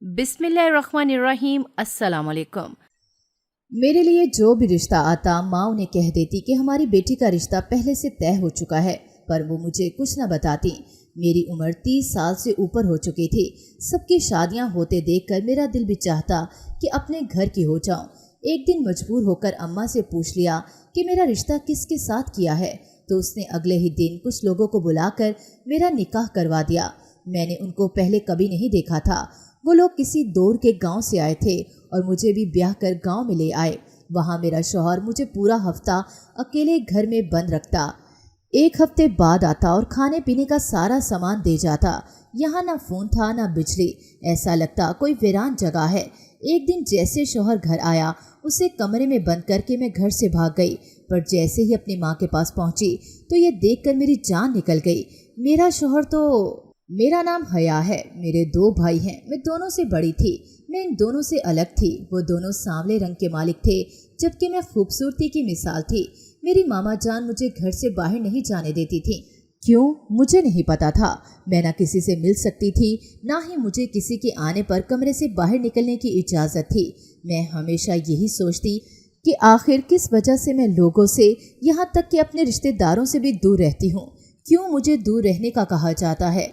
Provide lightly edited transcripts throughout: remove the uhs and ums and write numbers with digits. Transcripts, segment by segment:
बिस्मिल्लाहिर्रहमानिर्रहीम। अस्सलाम वालेकुम। मेरे लिए जो भी रिश्ता आता माँ उन्हें कह देती कि हमारी बेटी का रिश्ता पहले से तय हो चुका है, पर वो मुझे कुछ न बताती। मेरी उम्र 30 साल से ऊपर हो चुकी थी। सबकी शादियाँ होते देखकर मेरा दिल भी चाहता कि अपने घर की हो जाऊं। एक दिन मजबूर होकर अम्मा से पूछ लिया कि मेरा रिश्ता किसके साथ किया है, तो उसने अगले ही दिन कुछ लोगों को बुलाकर मेरा निकाह करवा दिया। मैंने उनको पहले कभी नहीं देखा था। वो लोग किसी दूर के गांव से आए थे और मुझे भी ब्याह कर गांव में ले आए। वहां मेरा शौहर मुझे पूरा हफ्ता अकेले घर में बंद रखता। एक हफ्ते बाद आता और खाने पीने का सारा सामान दे जाता। यहाँ ना फोन था ना बिजली, ऐसा लगता कोई वीरान जगह है। एक दिन जैसे शौहर घर आया, उसे कमरे में बंद करके मैं घर से भाग गई। पर जैसे ही अपनी माँ के पास पहुंची तो ये देखकर मेरी जान निकल गई। मेरा शौहर तो मेरा नाम हया है। मेरे 2 भाई हैं, मैं दोनों से बड़ी थी। मैं इन दोनों से अलग थी। वो दोनों सांवले रंग के मालिक थे, जबकि मैं खूबसूरती की मिसाल थी। मेरी मामा जान मुझे घर से बाहर नहीं जाने देती थी। क्यों, मुझे नहीं पता था। मैं ना किसी से मिल सकती थी, ना ही मुझे किसी के आने पर कमरे से बाहर निकलने की इजाज़त थी। मैं हमेशा यही सोचती कि आखिर किस वजह से मैं लोगों से, यहाँ तक कि अपने रिश्तेदारों से भी दूर रहती हूँ। क्यों मुझे दूर रहने का कहा जाता है?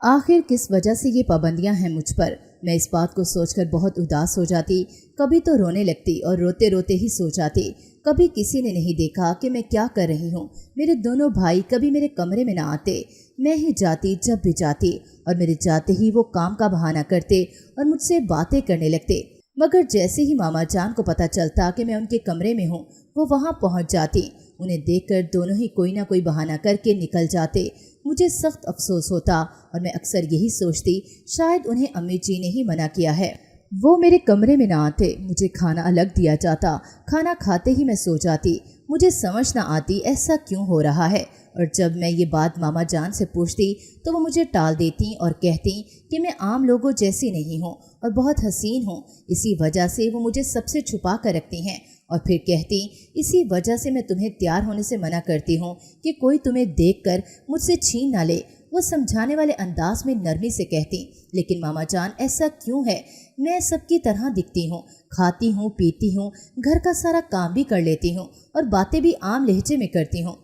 आखिर किस वजह से ये पाबंदियां हैं मुझ पर? मैं इस बात को सोचकर बहुत उदास हो जाती। कभी तो रोने लगती और रोते रोते ही सो जाती। कभी किसी ने नहीं देखा कि मैं क्या कर रही हूँ। मेरे दोनों भाई कभी मेरे कमरे में ना आते। मैं ही जाती जब भी जाती, और मेरे जाते ही वो काम का बहाना करते और मुझसे बातें करने लगते। मगर जैसे ही मामा जान को पता चलता कि मैं उनके कमरे में हूँ, वो वहाँ पहुँच जाती। उन्हें देखकर दोनों ही कोई ना कोई बहाना करके निकल जाते। मुझे सख्त अफसोस होता और मैं अक्सर यही सोचती, शायद उन्हें अम्मी जी ने ही मना किया है। वो मेरे कमरे में ना आते। मुझे खाना अलग दिया जाता। खाना खाते ही मैं सो जाती। मुझे समझ ना आती ऐसा क्यों हो रहा है। और जब मैं ये बात मामा जान से पूछती तो वो मुझे टाल देती और कहती कि मैं आम लोगों जैसी नहीं हूँ और बहुत हसीन हूँ। इसी वजह से वो मुझे सबसे छुपा कर रखती हैं। और फिर कहती, इसी वजह से मैं तुम्हें तैयार होने से मना करती हूँ कि कोई तुम्हें देखकर मुझसे छीन ना ले। वो समझाने वाले अंदाज में नरमी से कहती, लेकिन मामा जान ऐसा क्यों है? मैं सबकी तरह दिखती हूँ, खाती हूँ, पीती हूँ, घर का सारा काम भी कर लेती हूँ और बातें भी आम लहजे में करती हूँ।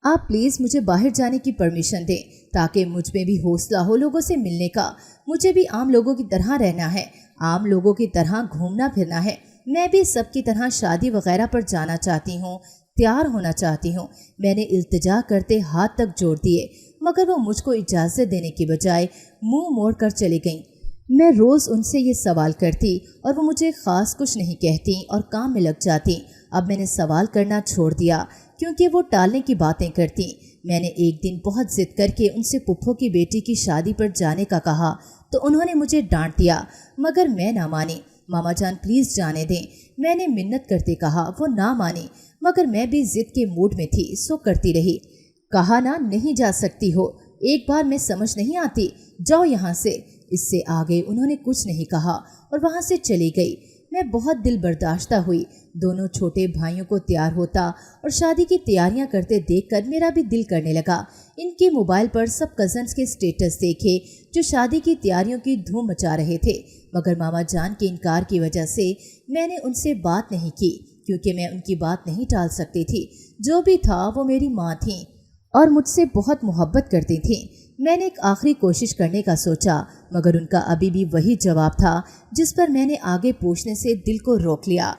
आप प्लीज़ मुझे बाहर जाने की परमिशन दें, ताकि मुझ में भी हौसला हो लोगों से मिलने का। मुझे भी आम लोगों की तरह रहना है, आम लोगों की तरह घूमना फिरना है। मैं भी सबकी तरह शादी वगैरह पर जाना चाहती हूँ, तैयार होना चाहती हूँ। मैंने इल्तिजा करते हाथ तक जोड़ दिए, मगर वो मुझको इजाज़त देने की बजाय मुंह मोड़ कर चली गईं। मैं रोज़ उनसे ये सवाल करती और वो मुझे ख़ास कुछ नहीं कहती और काम में लग जाती। अब मैंने सवाल करना छोड़ दिया क्योंकि वो टालने की बातें करती। मैंने एक दिन बहुत ज़िद करके उनसे पुप्पो की बेटी की शादी पर जाने का कहा तो उन्होंने मुझे डांट दिया, मगर मैं ना मानी। मामा जान प्लीज़ जाने दें, मैंने मिन्नत करते कहा। वो ना मानी, मगर मैं भी ज़िद के मूड में थी, सो करती रही। कहा ना नहीं जा सकती हो, एक बार में समझ नहीं आती, जाओ यहाँ से। इससे आगे उन्होंने कुछ नहीं कहा और वहाँ से चली गई। मैं बहुत दिल बर्दाश्ता हुई। दोनों छोटे भाइयों को तैयार होता और शादी की तैयारियां करते देखकर मेरा भी दिल करने लगा। इनके मोबाइल पर सब कजन्स के स्टेटस देखे जो शादी की तैयारियों की धूम मचा रहे थे, मगर मामा जान के इनकार की वजह से मैंने उनसे बात नहीं की, क्योंकि मैं उनकी बात नहीं टाल सकती थी। जो भी था वो मेरी माँ थी और मुझसे बहुत मोहब्बत करती थी। मैंने एक आखिरी कोशिश करने का सोचा, मगर उनका अभी भी वही जवाब था जिस पर मैंने आगे पूछने से दिल को रोक लिया।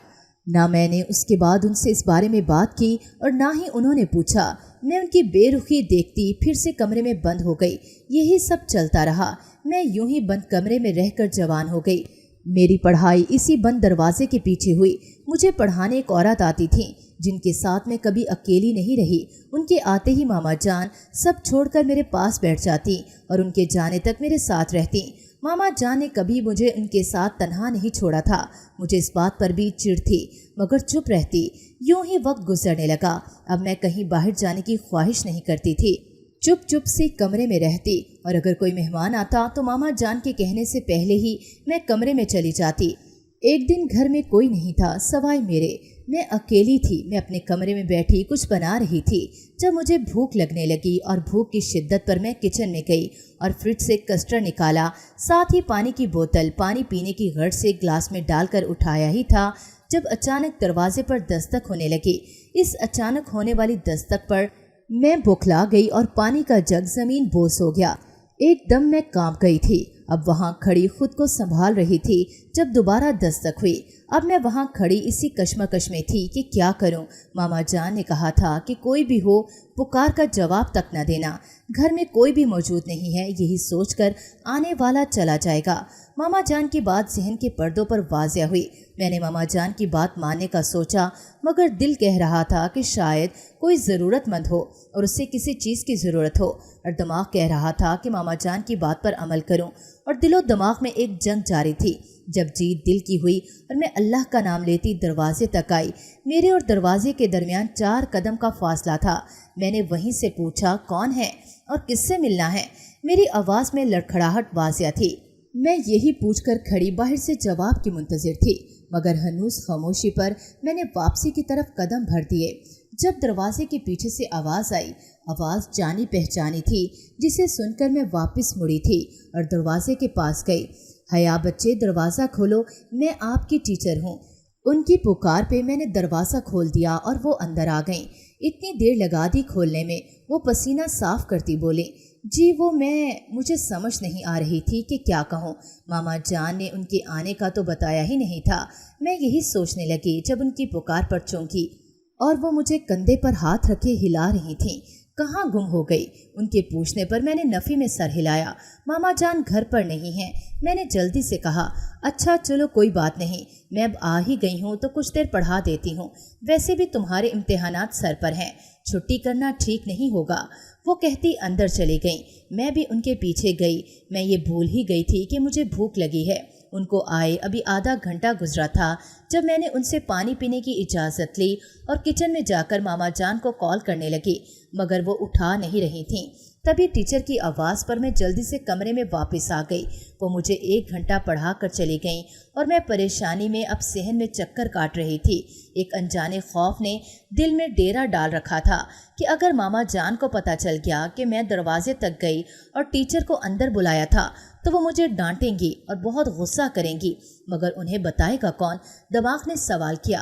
ना मैंने उसके बाद उनसे इस बारे में बात की और ना ही उन्होंने पूछा। मैं उनकी बेरुखी देखती फिर से कमरे में बंद हो गई। यही सब चलता रहा। मैं यूं ही बंद कमरे में रहकर जवान हो गई। मेरी पढ़ाई इसी बंद दरवाजे के पीछे हुई। मुझे पढ़ाने एक औरत आती थी जिनके साथ मैं कभी अकेली नहीं रही। उनके आते ही मामा जान सब छोड़कर मेरे पास बैठ जाती और उनके जाने तक मेरे साथ रहती। मामा जान ने कभी मुझे उनके साथ तन्हा नहीं छोड़ा था। मुझे इस बात पर भी चिढ़ थी, मगर चुप रहती। यूं ही वक्त गुजरने लगा। अब मैं कहीं बाहर जाने की ख्वाहिश नहीं करती थी। चुप चुप से कमरे में रहती और अगर कोई मेहमान आता तो मामा जान के कहने से पहले ही मैं कमरे में चली जाती। एक दिन घर में कोई नहीं था सवाए मेरे। मैं अकेली थी। मैं अपने कमरे में बैठी कुछ बना रही थी जब मुझे भूख लगने लगी और भूख की शिद्दत पर मैं किचन में गई और फ्रिज से कस्टर्ड निकाला, साथ ही पानी की बोतल पानी पीने की गर्ट से ग्लास में डालकर उठाया ही था जब अचानक दरवाजे पर दस्तक होने लगी। इस अचानक होने वाली दस्तक पर मैं बौखला गई और पानी का जग जमीन बोस हो गया। एकदम मैं कांप गई थी। अब वहाँ खड़ी खुद को संभाल रही थी जब दोबारा दस्तक हुई। अब मैं वहाँ खड़ी इसी कश्मकश में थी कि क्या करूं। मामा जान ने कहा था कि कोई भी हो पुकार का जवाब तक न देना, घर में कोई भी मौजूद नहीं है, यही सोचकर आने वाला चला जाएगा। मामा जान की बात जहन के पर्दों पर वाज़िया हुई। मैंने मामा जान की बात मानने का सोचा, मगर दिल कह रहा था कि शायद कोई ज़रूरतमंद हो और उसे किसी चीज़ की ज़रूरत हो, और दिमाग कह रहा था कि मामा जान की बात पर अमल करूं। और दिलो दिमाग में एक जंग जारी थी। जब जीत दिल की हुई और मैं अल्लाह का नाम लेती दरवाजे तक आई। मेरे और दरवाजे के दरमियान 4 कदम का फासला था। मैंने वहीं से पूछा कौन है और किससे मिलना है। मेरी आवाज़ में लड़खड़ाहट वाज़िया थी। मैं यही पूछकर खड़ी बाहर से जवाब की मुंतज़िर थी, मगर हनूस खामोशी पर मैंने वापसी की तरफ कदम भर दिए। जब दरवाजे के पीछे से आवाज़ आई, आवाज़ जानी पहचानी थी, जिसे सुनकर मैं वापस मुड़ी थी और दरवाजे के पास गई। हया बच्चे दरवाज़ा खोलो, मैं आपकी टीचर हूँ। उनकी पुकार पे मैंने दरवाज़ा खोल दिया और वो अंदर आ गईं। इतनी देर लगा दी खोलने में। वो पसीना साफ करती बोली, जी वो मुझे समझ नहीं आ रही थी कि क्या कहूँ। मामा जान ने उनके आने का तो बताया ही नहीं था। मैं यही सोचने लगी जब उनकी पुकार पर चौंकी और वो मुझे कंधे पर हाथ रखे हिला रही थीं। कहाँ गुम हो गई? उनके पूछने पर मैंने नफ़ी में सर हिलाया। मामा जान घर पर नहीं हैं। मैंने जल्दी से कहा, अच्छा चलो कोई बात नहीं, मैं अब आ ही गई हूँ तो कुछ देर पढ़ा देती हूँ। वैसे भी तुम्हारे इम्तिहानात सर पर हैं, छुट्टी करना ठीक नहीं होगा। वो कहती अंदर चली गई। मैं भी उनके पीछे गई। मैं ये भूल ही गई थी कि मुझे भूख लगी है। उनको आए अभी आधा घंटा गुजरा था जब मैंने उनसे पानी पीने की इजाज़त ली और किचन में जाकर मामा जान को कॉल करने लगी, मगर वो उठा नहीं रही थीं। तभी टीचर की आवाज़ पर मैं जल्दी से कमरे में वापस आ गई। वो मुझे 1 घंटा पढ़ा कर चली गईं और मैं परेशानी में अब सहन में चक्कर काट रही थी। एक अनजाने खौफ ने दिल में डेरा डाल रखा था कि अगर मामा जान को पता चल गया कि मैं दरवाजे तक गई और टीचर को अंदर बुलाया था तो वो मुझे डांटेंगी और बहुत गुस्सा करेंगी, मगर उन्हें बताएगा कौन? दिमाग ने सवाल किया।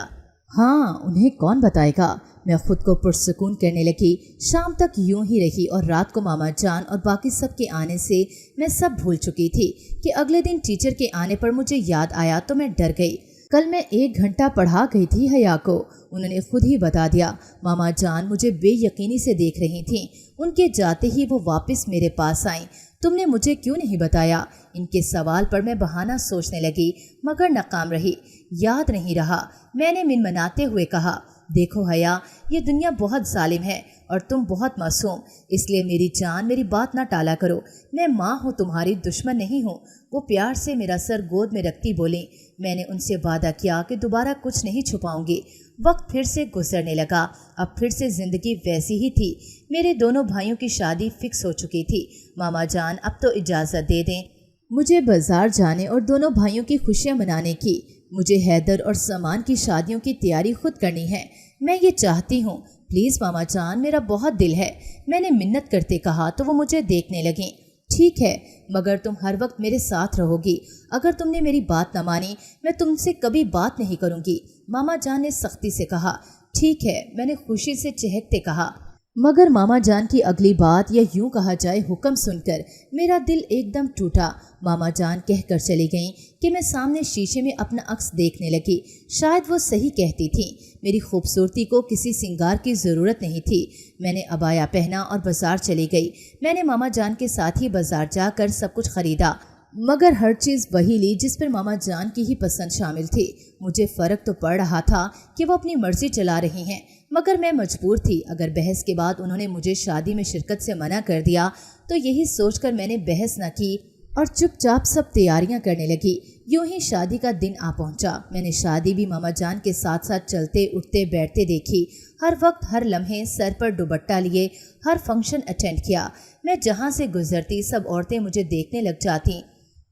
हाँ, उन्हें कौन बताएगा? मैं खुद को पुरसुकून करने लगी। शाम तक यूं ही रही और रात को मामा जान और बाकी सब के आने से मैं सब भूल चुकी थी कि अगले दिन टीचर के आने पर मुझे याद आया तो मैं डर गई। कल मैं 1 घंटा पढ़ा गई थी हया को, उन्होंने खुद ही बता दिया। मामा जान मुझे बेयकीनी से देख रही थीं। उनके जाते ही वो वापस मेरे पास आईं। तुमने मुझे क्यों नहीं बताया? इनके सवाल पर मैं बहाना सोचने लगी, मगर नाकाम रही। याद नहीं रहा। मैंने मिनमनाते हुए कहा, देखो हया, ये दुनिया बहुत जालिम है और तुम बहुत मासूम, इसलिए मेरी जान मेरी बात ना टाला करो। मैं माँ हूँ, तुम्हारी दुश्मन नहीं हूँ। वो प्यार से मेरा सर गोद में रखती बोली। मैंने उनसे वादा किया कि दोबारा कुछ नहीं छुपाऊंगी। वक्त फिर से गुजरने लगा। अब फिर से जिंदगी वैसी ही थी। मेरे दोनों भाइयों की शादी फिक्स हो चुकी थी। मामा जान अब तो इजाज़त दे दें मुझे बाजार जाने और दोनों भाइयों की खुशियाँ मनाने की। मुझे हैदर और समान की शादियों की तैयारी खुद करनी है। मैं ये चाहती हूँ, प्लीज़ मामा जान, मेरा बहुत दिल है। मैंने मिन्नत करते कहा तो वो मुझे देखने लगीं। ठीक है, मगर तुम हर वक्त मेरे साथ रहोगी। अगर तुमने मेरी बात न मानी, मैं तुमसे कभी बात नहीं करूँगी। मामा जान ने सख्ती से कहा। ठीक है, मैंने खुशी से चहकते कहा। मगर मामा जान की अगली बात या यूं कहा जाए हुक्म सुनकर मेरा दिल एकदम टूटा। मामा जान कहकर चली गईं कि मैं सामने शीशे में अपना अक्स देखने लगी। शायद वो सही कहती थी। मेरी खूबसूरती को किसी सिंगार की ज़रूरत नहीं थी। मैंने अबाया पहना और बाजार चली गई। मैंने मामा जान के साथ ही बाजार जाकर सब कुछ ख़रीदा, मगर हर चीज़ वही ली जिस पर मामा जान की ही पसंद शामिल थी। मुझे फ़र्क तो पड़ रहा था कि वो अपनी मर्ज़ी चला रही हैं, मगर मैं मजबूर थी। अगर बहस के बाद उन्होंने मुझे शादी में शिरकत से मना कर दिया तो यही सोचकर मैंने बहस न की और चुपचाप सब तैयारियां करने लगी। यूं ही शादी का दिन आ पहुंचा। मैंने शादी भी मामा जान के साथ साथ चलते उठते बैठते देखी। हर वक्त हर लम्हे सर पर दुपट्टा लिए हर फंक्शन अटेंड किया। मैं जहां से गुजरती सब औरतें मुझे देखने लग जाती।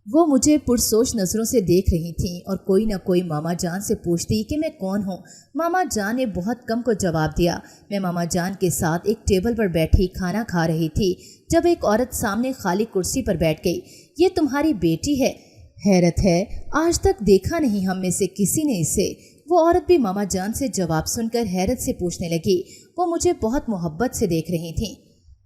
वो मुझे पुरसोच नज़रों से देख रही थीं और कोई ना कोई मामा जान से पूछती कि मैं कौन हूँ। मामा जान ने बहुत कम को जवाब दिया। मैं मामा जान के साथ एक टेबल पर बैठी खाना खा रही थी जब एक औरत सामने खाली कुर्सी पर बैठ गई। ये तुम्हारी बेटी है? हैरत है, आज तक देखा नहीं हम में से किसी ने इसे। वो औरत भी मामा जान से जवाब सुनकर हैरत से पूछने लगी। वो मुझे बहुत मोहब्बत से देख रही थीं।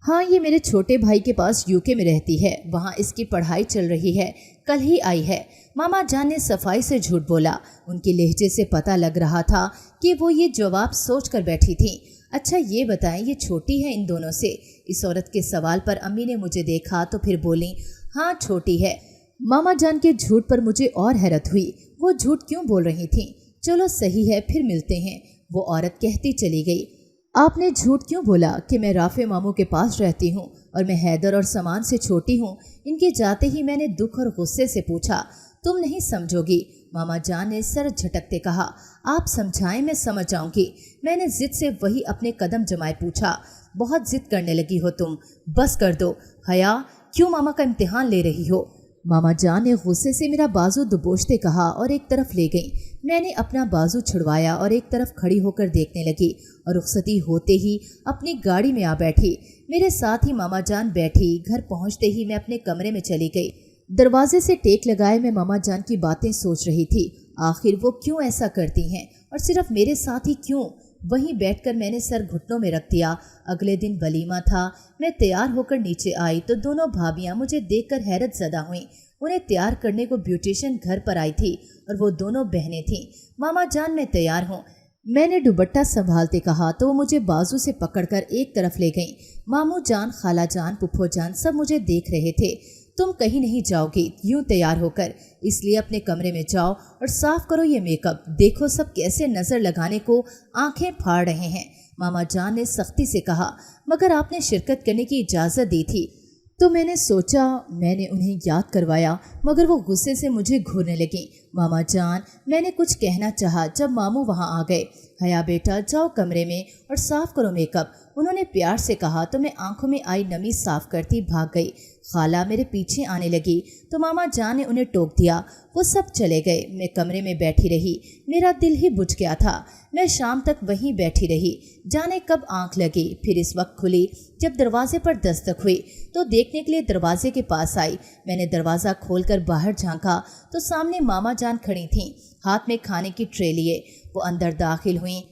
हाँ, ये मेरे छोटे भाई के पास यूके में रहती है, वहाँ इसकी पढ़ाई चल रही है, कल ही आई है। मामा जान ने सफाई से झूठ बोला। उनके लहजे से पता लग रहा था कि वो ये जवाब सोच कर बैठी थीं। अच्छा ये बताएं, ये छोटी है इन दोनों से? इस औरत के सवाल पर अम्मी ने मुझे देखा तो फिर बोली, हाँ छोटी है। मामा जान के झूठ पर मुझे और हैरत हुई। वो झूठ क्यों बोल रही थीं? चलो सही है, फिर मिलते हैं, वो औरत कहती चली गई। आपने झूठ क्यों बोला कि मैं राफे मामू के पास रहती हूँ और मैं हैदर और समान से छोटी हूँ? इनके जाते ही मैंने दुख और गुस्से से पूछा। तुम नहीं समझोगी, मामा जान ने सर झटकते कहा। आप समझाएं, मैं समझ जाऊंगी। मैंने जिद से वही अपने कदम जमाए पूछा। बहुत जिद करने लगी हो तुम, बस कर दो। हया, क्यों मामा का इम्तिहान ले रही हो? मामा जान ने गुस्से से मेरा बाजू दबोचते कहा और एक तरफ ले गई। मैंने अपना बाजू छुड़वाया और एक तरफ खड़ी होकर देखने लगी और रुखसती होते ही अपनी गाड़ी में आ बैठी। मेरे साथ ही मामा जान बैठी। घर पहुंचते ही मैं अपने कमरे में चली गई। दरवाजे से टेक लगाए मैं मामा जान की बातें सोच रही थी। आखिर वो क्यों ऐसा करती हैं और सिर्फ मेरे साथ ही क्यों? वहीं बैठकर मैंने सर घुटनों में रख दिया। अगले दिन वलीमा था। मैं तैयार होकर नीचे आई तो दोनों भाभियां मुझे देखकर हैरत ज़दा हुईं। उन्हें तैयार करने को ब्यूटिशियन घर पर आई थी और वो दोनों बहनें थीं। मामा जान, मैं तैयार हूँ, मैंने दुपट्टा संभालते कहा तो वो मुझे बाजू से पकड़कर एक तरफ ले गईं। मामू जान, खाला जान, पुप्पो जान सब मुझे देख रहे थे। तुम कहीं नहीं जाओगी यूं तैयार होकर, इसलिए अपने कमरे में जाओ और साफ करो ये मेकअप। देखो सब कैसे नज़र लगाने को आंखें फाड़ रहे हैं, मामा जान ने सख्ती से कहा। मगर आपने शिरकत करने की इजाज़त दी थी तो मैंने सोचा। मैंने उन्हें याद करवाया मगर वो गुस्से से मुझे घूरने लगी। मामा जान, मैंने कुछ कहना चाहा जब मामू वहाँ आ गए। हया बेटा, जाओ कमरे में और साफ करो मेकअप, उन्होंने प्यार से कहा तो मैं आंखों में आई नमी साफ करती भाग गई। खाला मेरे पीछे आने लगी तो मामा जान ने उन्हें टोक दिया। वो सब चले गए। मैं कमरे में बैठी रही। मेरा दिल ही बुझ गया था। मैं शाम तक वहीं बैठी रही। जाने कब आंख लगी, फिर इस वक्त खुली जब दरवाजे पर दस्तक हुई तो देखने के लिए दरवाजे के पास आई। मैंने दरवाज़ा खोलकर बाहर झांका तो सामने मामा जान खड़ी थीं, हाथ में खाने की ट्रे लिए। वो अंदर दाखिल हुई,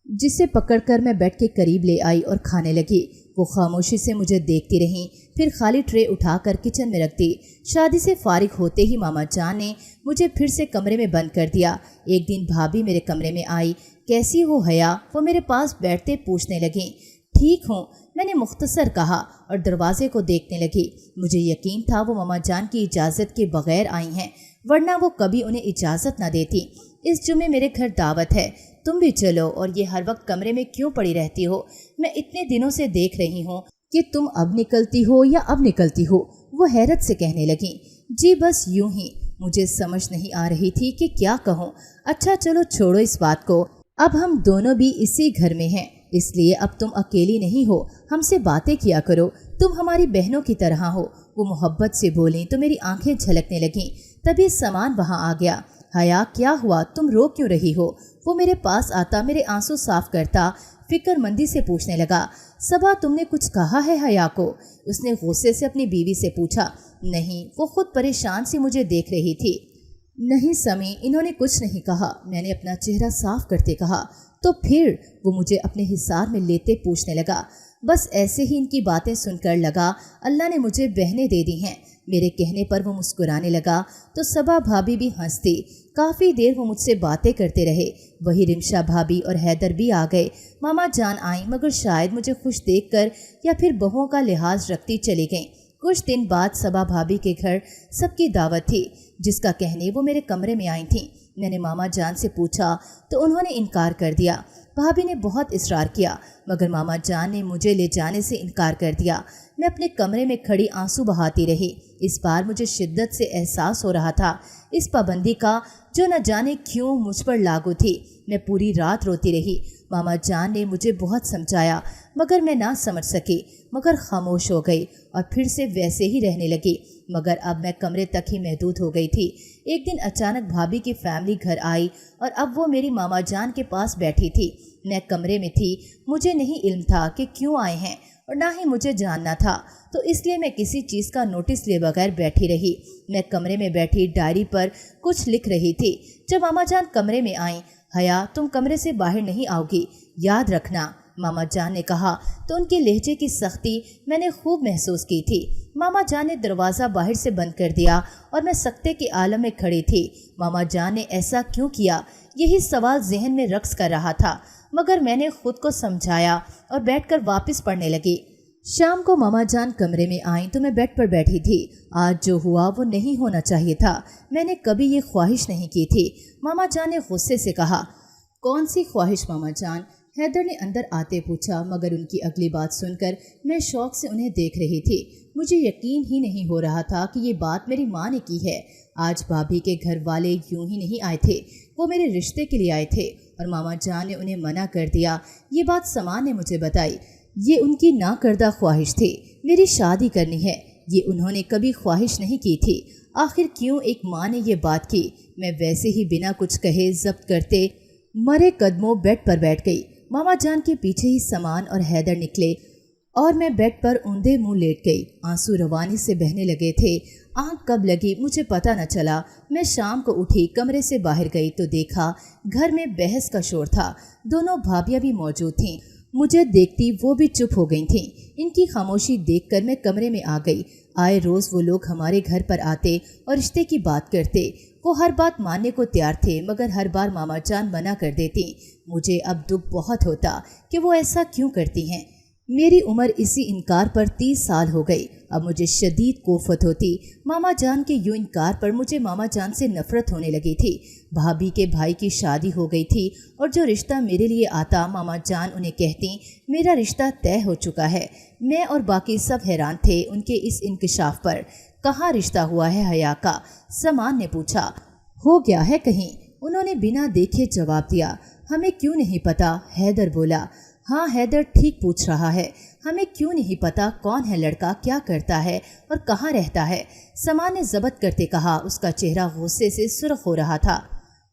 जिसे पकड़कर मैं बेड के करीब ले आई और खाने लगी। वो खामोशी से मुझे देखती रहीं, फिर खाली ट्रे उठाकर किचन में रख दी। शादी से फारिग होते ही मामा जान ने मुझे फिर से कमरे में बंद कर दिया। एक दिन भाभी मेरे कमरे में आई। कैसी हो हया? वो मेरे पास बैठते पूछने लगी। ठीक हूँ, मैंने मुख्तसर कहा और दरवाजे को देखने लगी। मुझे यकीन था वो मामा जान की इजाज़त के बगैर आई हैं, वरना वो कभी उन्हें इजाज़त न देती। इस जुमे मेरे घर दावत है, तुम भी चलो। और ये हर वक्त कमरे में क्यों पड़ी रहती हो? मैं इतने दिनों से देख रही हूँ कि तुम अब निकलती हो या अब निकलती हो, वो हैरत से कहने लगी। जी बस यूं ही, मुझे समझ नहीं आ रही थी कि क्या कहूँ। अच्छा चलो छोड़ो इस बात को, अब हम दोनों भी इसी घर में हैं, इसलिए अब तुम अकेली नहीं हो, हमसे बातें किया करो, तुम हमारी बहनों की तरह हो। वो मोहब्बत से बोली तो मेरी आंखें झलकने लगीं। तभी सामान वहाँ आ गया। हया, क्या हुआ, तुम रो क्यों रही हो? वो मेरे पास आता, मेरे आंसू साफ करता, फिक्रमंदी से पूछने लगा। सबा, तुमने कुछ कहा है हया को? उसने गुस्से से अपनी बीवी से पूछा। नहीं, वो खुद परेशान सी मुझे देख रही थी। नहीं समी, इन्होंने कुछ नहीं कहा, मैंने अपना चेहरा साफ करते कहा। तो फिर? वो मुझे अपने हिसार में लेते पूछने लगा। बस ऐसे ही इनकी बातें सुनकर लगा अल्लाह ने मुझे बहनें दे दी हैं। मेरे कहने पर वो मुस्कुराने लगा तो सबा भाभी भी हंसती। काफ़ी देर वो मुझसे बातें करते रहे। वही रिमशा भाभी और हैदर भी आ गए। मामा जान आई, मगर शायद मुझे खुश देखकर या फिर बहुओं का लिहाज रखती चली गईं। कुछ दिन बाद सबा भाभी के घर सबकी दावत थी, जिसका कहने वो मेरे कमरे में आई थीं। मैंने मामा जान से पूछा तो उन्होंने इनकार कर दिया। भाभी ने बहुत इसरार किया, मगर मामा जान ने मुझे ले जाने से इनकार कर दिया। मैं अपने कमरे में खड़ी आंसू बहाती रही। इस बार मुझे शिद्दत से एहसास हो रहा था इस पाबंदी का, जो न जाने क्यों मुझ पर लागू थी। मैं पूरी रात रोती रही। मामा जान ने मुझे बहुत समझाया, मगर मैं ना समझ सकी, मगर खामोश हो गई और फिर से वैसे ही रहने लगी। मगर अब मैं कमरे तक ही महदूद हो गई थी। एक दिन अचानक भाभी की फैमिली घर आई और अब वो मेरी मामा जान के पास बैठी थी। मैं कमरे में थी, मुझे नहीं इल्म था कि क्यों आए हैं और ना ही मुझे जानना था, तो इसलिए मैं किसी चीज़ का नोटिस लिए बगैर बैठी रही। मैं कमरे में बैठी डायरी पर कुछ लिख रही थी जब मामा जान कमरे में आई। हया, तुम कमरे से बाहर नहीं आओगी, याद रखना, मामा जान ने कहा तो उनके लहजे की सख्ती मैंने खूब महसूस की थी। मामा जान ने दरवाज़ा बाहर से बंद कर दिया और मैं सकते के आलम में खड़ी थी। मामा जान ने ऐसा क्यों किया, यही सवाल जहन में रक्स कर रहा था, मगर मैंने खुद को समझाया और बैठकर वापस पढ़ने लगी। शाम को मामा जान कमरे में आई तो मैं बेड पर बैठी थी। आज जो हुआ वो नहीं होना चाहिए था, मैंने कभी ये ख्वाहिश नहीं की थी। मामा जान ने गुस्से से कहा, कौन सी ख्वाहिश मामा जान? हैदर ने अंदर आते पूछा, मगर उनकी अगली बात सुनकर मैं शौक से उन्हें देख रही थी। मुझे यकीन ही नहीं हो रहा था कि ये बात मेरी माँ ने की है। आज भाभी के घर वाले यूं ही नहीं आए थे, वो मेरे रिश्ते के लिए आए थे और मामा जान ने उन्हें मना कर दिया। ये बात समान ने मुझे बताई। ये उनकी ना करदा ख्वाहिश थी, मेरी शादी करनी है, ये उन्होंने कभी ख्वाहिश नहीं की थी। आखिर क्यों एक माँ ने ये बात की? मैं वैसे ही बिना कुछ कहे जब्त करते मरे कदमों बेड पर बैठ गई। मामा जान के पीछे ही समान और हैदर निकले और मैं बेड पर ऊंधे मुंह लेट गई। आंसू रवानी से बहने लगे थे। आँख कब लगी मुझे पता न चला। मैं शाम को उठी, कमरे से बाहर गई तो देखा घर में बहस का शोर था। दोनों भाभियां भी मौजूद थीं। मुझे देखती वो भी चुप हो गई थीं। इनकी खामोशी देखकर मैं कमरे में आ गई। आए रोज़ वो लोग हमारे घर पर आते और रिश्ते की बात करते। वो हर बात मानने को तैयार थे, मगर हर बार मामा जान मना कर देती। मुझे अब दुख बहुत होता कि वो ऐसा क्यों करती हैं। मेरी उम्र इसी इनकार पर 30 साल हो गई। अब मुझे शदीद कोफत होती। मामा जान के यूं इनकार पर मुझे मामा जान से नफरत होने लगी थी। भाभी के भाई की शादी हो गई थी और जो रिश्ता मेरे लिए आता मामा जान उन्हें कहती मेरा रिश्ता तय हो चुका है। मैं और बाकी सब हैरान थे उनके इस इंकशाफ पर। कहाँ रिश्ता हुआ है हया का? समान ने पूछा। हो गया है कहीं? उन्होंने बिना देखे जवाब दिया। हमें क्यों नहीं पता? हैदर बोला। हाँ, हैदर ठीक पूछ रहा है, हमें क्यों नहीं पता कौन है लड़का, क्या करता है और कहाँ रहता है? समान ने जब्त करते कहा। उसका चेहरा गुस्से से सुर्ख हो रहा था।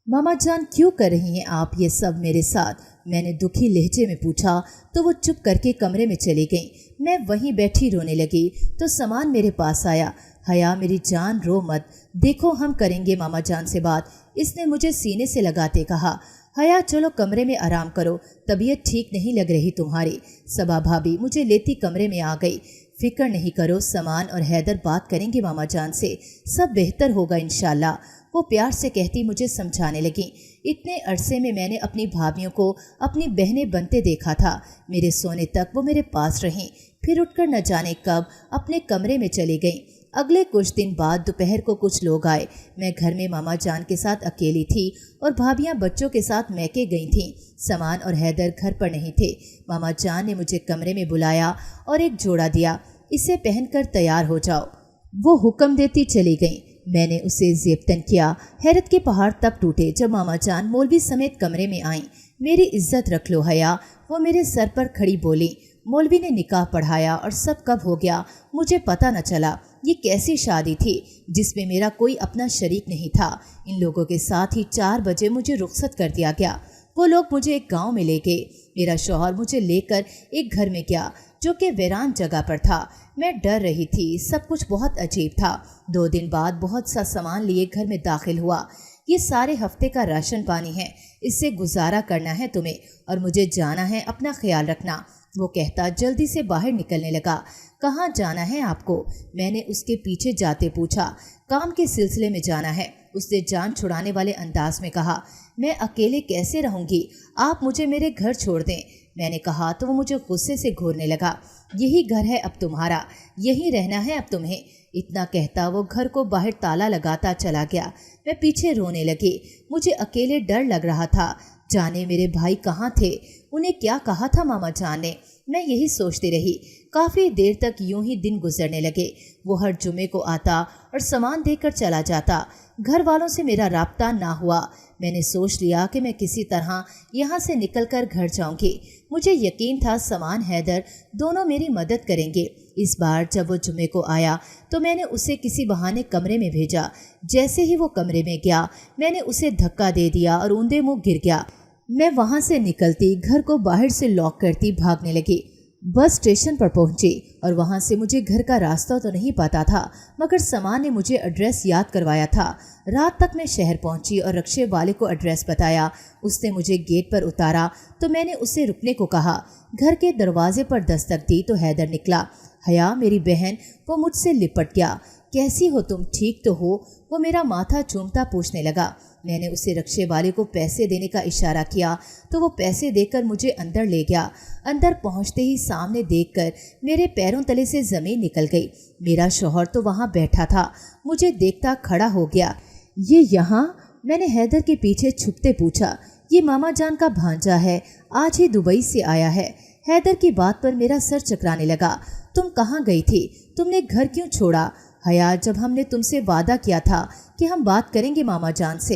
मामा जान क्यों कर रही हैं आप ये सब मेरे साथ? मैंने दुखी लहजे में पूछा तो वो चुप करके कमरे में चली गई। मैं वहीं बैठी रोने लगी तो समान मेरे पास आया। हया मेरी जान रो मत, देखो हम करेंगे मामा जान से बात, इसने मुझे सीने से लगाते कहा। हया चलो कमरे में आराम करो, तबीयत ठीक नहीं लग रही तुम्हारी। सबा भाभी मुझे लेती कमरे में आ गई। फिक्र नहीं करो, समान और हैदर बात करेंगे मामा जान से, सब बेहतर होगा इंशाल्लाह, वो प्यार से कहती मुझे समझाने लगी। इतने अरसे में मैंने अपनी भाभियों को अपनी बहनें बनते देखा था। मेरे सोने तक वो मेरे पास रहीं, फिर उठकर न जाने कब अपने कमरे में चली गईं। अगले कुछ दिन बाद दोपहर को कुछ लोग आए। मैं घर में मामा जान के साथ अकेली थी और भाभियां बच्चों के साथ मैके गई थीं। समान और हैदर घर पर नहीं थे। मामा जान ने मुझे कमरे में बुलाया और एक जोड़ा दिया, इसे पहनकर तैयार हो जाओ। वो हुक्म देती चली गई। मैंने उसे जेबतन किया। हैरत के पहाड़ तब टूटे जब मामा जान मौलवी समेत कमरे में आईं। मेरी इज्जत रख लो हया, वो मेरे सर पर खड़ी बोली। मौलवी ने निकाह पढ़ाया और सब कब हो गया मुझे पता न चला। ये कैसी शादी थी जिसमें मेरा कोई अपना शरीक नहीं था। इन लोगों के साथ ही 4 बजे मुझे रुखसत कर दिया गया। वो लोग मुझे एक गांव में ले गए। मेरा शौहर मुझे लेकर एक घर में गया जो कि वीरान जगह पर था। मैं डर रही थी, सब कुछ बहुत अजीब था। 2 दिन बाद बहुत सा सामान लिए घर में दाखिल हुआ। ये सारे हफ्ते का राशन पानी है, इससे गुजारा करना है तुम्हें और मुझे जाना है, अपना ख्याल रखना। वो कहता जल्दी से बाहर निकलने लगा। कहाँ जाना है आपको? मैंने उसके पीछे जाते पूछा। काम के सिलसिले में जाना है, उसने जान छुड़ाने वाले अंदाज में कहा। मैं अकेले कैसे रहूँगी, आप मुझे मेरे घर छोड़ दें। मैंने कहा तो वो मुझे गुस्से से घूरने लगा। यही घर है अब तुम्हारा, यहीं रहना है अब तुम्हें। इतना कहता वो घर को बाहर ताला लगाता चला गया। मैं पीछे रोने लगी। मुझे अकेले डर लग रहा था। जाने मेरे भाई कहाँ थे, उन्हें क्या कहा था मामा जान ने? मैं यही सोचती रही। काफ़ी देर तक यूं ही दिन गुजरने लगे। वो हर जुमे को आता और सामान देकर चला जाता। घर वालों से मेरा राब्ता ना हुआ। मैंने सोच लिया कि मैं किसी तरह यहाँ से निकलकर घर जाऊंगी। मुझे यकीन था सामान, हैदर दोनों मेरी मदद करेंगे। इस बार जब वो जुमे को आया तो मैंने उसे किसी बहाने कमरे में भेजा। जैसे ही वो कमरे में गया, मैंने उसे धक्का दे दिया और ऊंधे मुंह गिर गया। मैं वहाँ से निकलती, घर को बाहर से लॉक करती भागने लगी। बस स्टेशन पर पहुंची और वहां से मुझे घर का रास्ता तो नहीं पता था, मगर सामान ने मुझे एड्रेस याद करवाया था। रात तक मैं शहर पहुंची और रिक्शे वाले को एड्रेस बताया। उसने मुझे गेट पर उतारा तो मैंने उसे रुकने को कहा। घर के दरवाजे पर दस्तक दी तो हैदर निकला। हया, मेरी बहन, वो मुझसे लिपट गया। कैसी हो तुम, ठीक तो हो? वो मेरा माथा चूमता पूछने लगा। मैंने उसे रिक्शे वाले को पैसे देने का इशारा किया तो वो पैसे देकर मुझे अंदर ले गया। अंदर पहुंचते ही सामने देखकर मेरे पैरों तले से ज़मीन निकल गई। मेरा शौहर तो वहां बैठा था। मुझे देखता खड़ा हो गया। ये यहाँ? मैंने हैदर के पीछे छुपते पूछा। ये मामा जान का भांजा है, आज ही दुबई से आया है। हैदर की बात पर मेरा सर चकराने लगा। तुम कहाँ गई थी? तुमने घर क्यों छोड़ा? हया, जब हमने तुमसे वादा किया था कि हम बात करेंगे मामा जान से।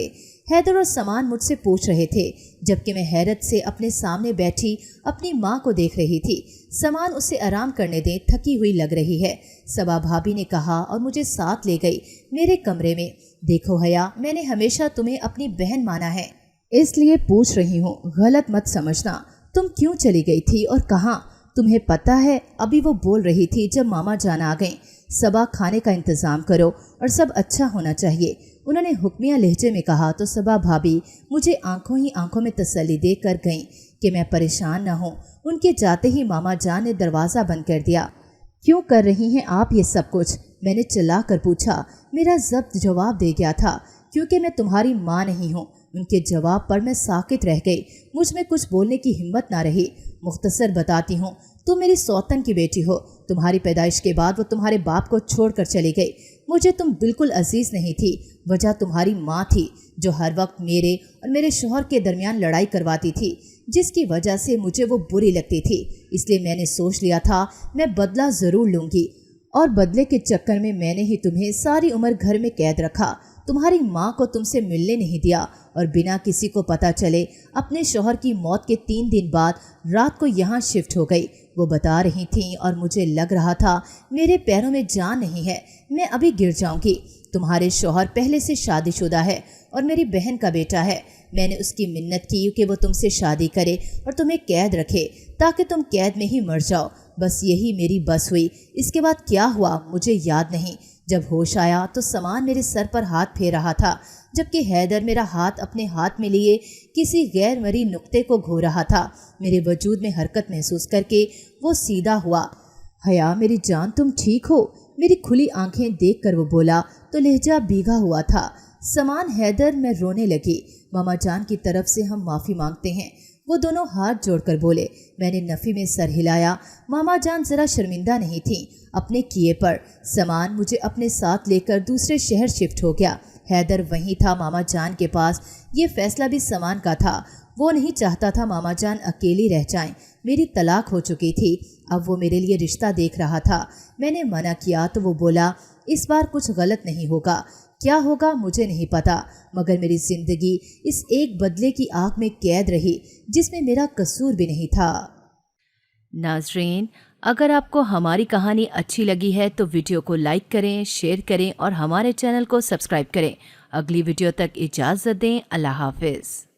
हैदर और सामान मुझसे पूछ रहे थे, जबकि मैं हैरत से अपने सामने बैठी अपनी माँ को देख रही थी। सामान उसे आराम करने दें, थकी हुई लग रही है, सबा भाभी ने कहा और मुझे साथ ले गई मेरे कमरे में। देखो हया, मैंने हमेशा तुम्हें अपनी बहन माना है, इसलिए पूछ रही हूँ, गलत मत समझना। तुम क्यों चली गई थी और कहाँ? तुम्हें पता है? अभी वो बोल रही थी जब मामा जान आ गए, सबा खाने का इंतज़ाम करो और सब अच्छा होना चाहिए। उन्होंने हुक्मिया लहजे में कहा तो सबा भाभी मुझे आंखों ही आंखों में तसल्ली देकर गईं कि मैं परेशान न हूँ। उनके जाते ही मामा जान ने दरवाज़ा बंद कर दिया। क्यों कर रही हैं आप ये सब कुछ? मैंने चिल्ला कर पूछा। मेरा ज़ब्त जवाब दे गया था, क्योंकि मैं तुम्हारी माँ नहीं हूँ। उनके जवाब पर मैं साकित रह गई। मुझ में कुछ बोलने की हिम्मत ना रही। मुख्तसर बताती हूँ, तुम मेरी सौतन की बेटी हो। तुम्हारी पैदाइश के बाद वो तुम्हारे बाप को छोड़कर चली गई। मुझे तुम बिल्कुल अजीज नहीं थी। वजह तुम्हारी माँ थी, जो हर वक्त मेरे और मेरे शौहर के दरमियान लड़ाई करवाती थी, जिसकी वजह से मुझे वो बुरी लगती थी। इसलिए मैंने सोच लिया था मैं बदला ज़रूर लूँगी, और बदले के चक्कर में मैंने ही तुम्हें सारी उम्र घर में कैद रखा। तुम्हारी माँ को तुमसे मिलने नहीं दिया और बिना किसी को पता चले अपने शौहर की मौत के 3 दिन बाद रात को यहाँ शिफ्ट हो गई। वो बता रही थीं और मुझे लग रहा था मेरे पैरों में जान नहीं है, मैं अभी गिर जाऊंगी। तुम्हारे शौहर पहले से शादीशुदा है और मेरी बहन का बेटा है। मैंने उसकी मिन्नत की कि वो तुमसे शादी करे और तुम्हें कैद रखे, ताकि तुम कैद में ही मर जाओ। बस यही मेरी बस हुई। इसके बाद क्या हुआ मुझे याद नहीं। जब होश आया तो सामान मेरे सर पर हाथ फेर रहा था, जबकि हैदर मेरा हाथ अपने हाथ में लिए किसी गैर मरी नुक्ते को घो रहा था। मेरे वजूद में हरकत महसूस करके वो सीधा हुआ। हया, मेरी जान, तुम ठीक हो? मेरी खुली आंखें देखकर वो बोला तो लहजा भीगा हुआ था। सामान, हैदर, मैं रोने लगी। मामा जान की तरफ से हम माफ़ी मांगते हैं। वो दोनों हाथ जोड़कर बोले। मैंने नफ़ी में सर हिलाया। मामा जान ज़रा शर्मिंदा नहीं थी अपने किए पर। सामान मुझे अपने साथ लेकर दूसरे शहर शिफ्ट हो गया। हैदर वहीं था मामा जान के पास। ये फैसला भी सामान का था। वो नहीं चाहता था मामा जान अकेली रह जाएं। मेरी तलाक हो चुकी थी, अब वो मेरे लिए रिश्ता देख रहा था। मैंने मना किया तो वो बोला, इस बार कुछ गलत नहीं होगा। क्या होगा मुझे नहीं पता, मगर मेरी ज़िंदगी इस एक बदले की आग में कैद रही जिसमें मेरा कसूर भी नहीं था। नाज़रीन, अगर आपको हमारी कहानी अच्छी लगी है तो वीडियो को लाइक करें, शेयर करें और हमारे चैनल को सब्सक्राइब करें। अगली वीडियो तक इजाज़त दें। अल्लाह हाफ़िज़।